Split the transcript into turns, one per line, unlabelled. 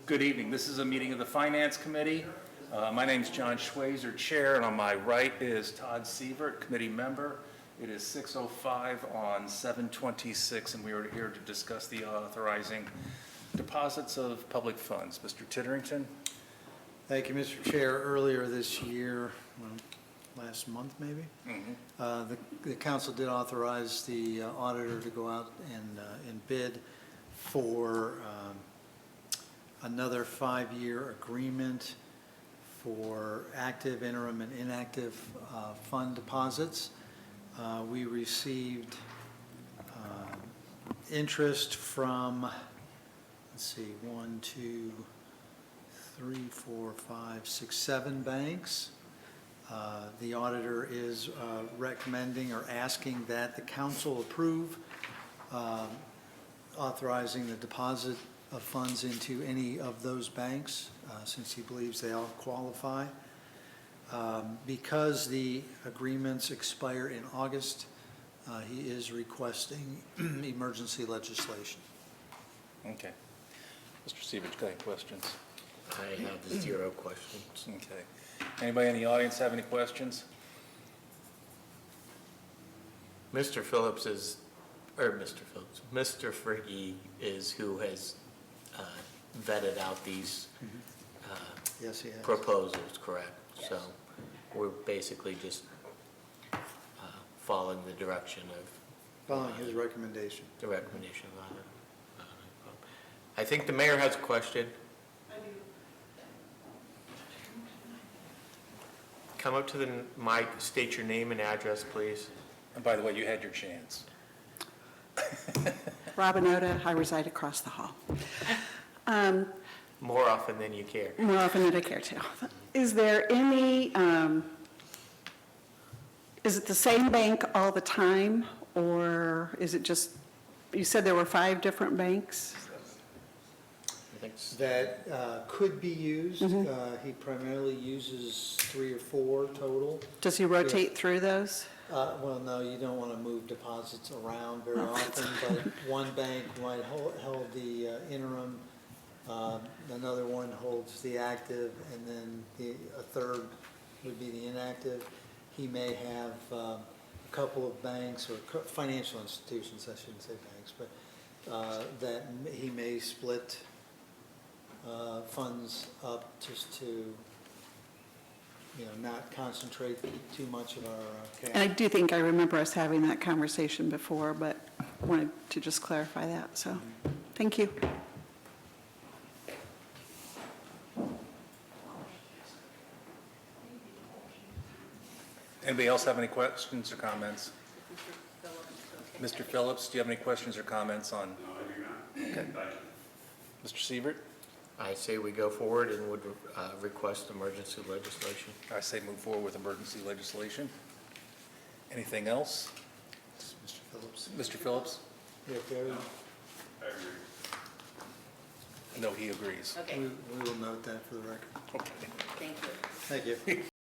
Good evening. This is a meeting of the Finance Committee. My name is John Schweizer, Chair, and on my right is Todd Sievert, Committee Member. It is 6:05 on 7/26, and we are here to discuss the authorizing deposits of public funds. Mr. Titterington?
Thank you, Mr. Chair. Earlier this year, last month maybe, the council did authorize the auditor to go out and bid for another 5-year agreement for active, interim, and inactive fund deposits. We received interest from, let's see, 1, 2, 3, 4, 5, 6, 7 banks. The auditor is recommending or asking that the council approve authorizing the deposit of funds into any of those banks, since he believes they all qualify. Because the agreements expire in August, he is requesting emergency legislation.
Okay. Mr. Sievert, got any questions?
I have 0 questions.
Okay. Anybody in the audience have any questions?
Mr. Frigge is who has vetted out these
Yes, he has.
proposals, correct?
Yes.
So we're basically just following the direction of
Following his recommendation.
the recommendation of the I think the mayor has a question. Come up to the mic, state your name and address, please.
And by the way, you had your chance.
Robin Oda, I reside across the hall.
More often than you care.
More often than I care to. Is there any, is it the same bank all the time, or is it just, you said there were 5 different banks?
I think s-
That could be used. He primarily uses 3 or 4 total.
Does he rotate through those?
Well, no, you don't want to move deposits around very often, but one bank might hold the interim, another one holds the active, and then a third would be the inactive. He may have a couple of banks or financial institutions, I shouldn't say banks, but that he may split funds up just to, not concentrate too much of our
And I
cash.
do think I remember us having that conversation before, but wanted to just clarify that, so, thank you.
Anybody else have any questions or comments? Mr. Phillips, do you have any questions or comments on?
No, I do not.
Okay. Mr. Sievert?
I say we go forward and would request emergency legislation.
I say move forward with emergency legislation. Anything else?
Mr. Phillips?
Mr. Phillips?
Yeah, Barry,
I agree.
No, he agrees.
Okay,
we will note that for the record.
Okay.
thank you.
Thank you.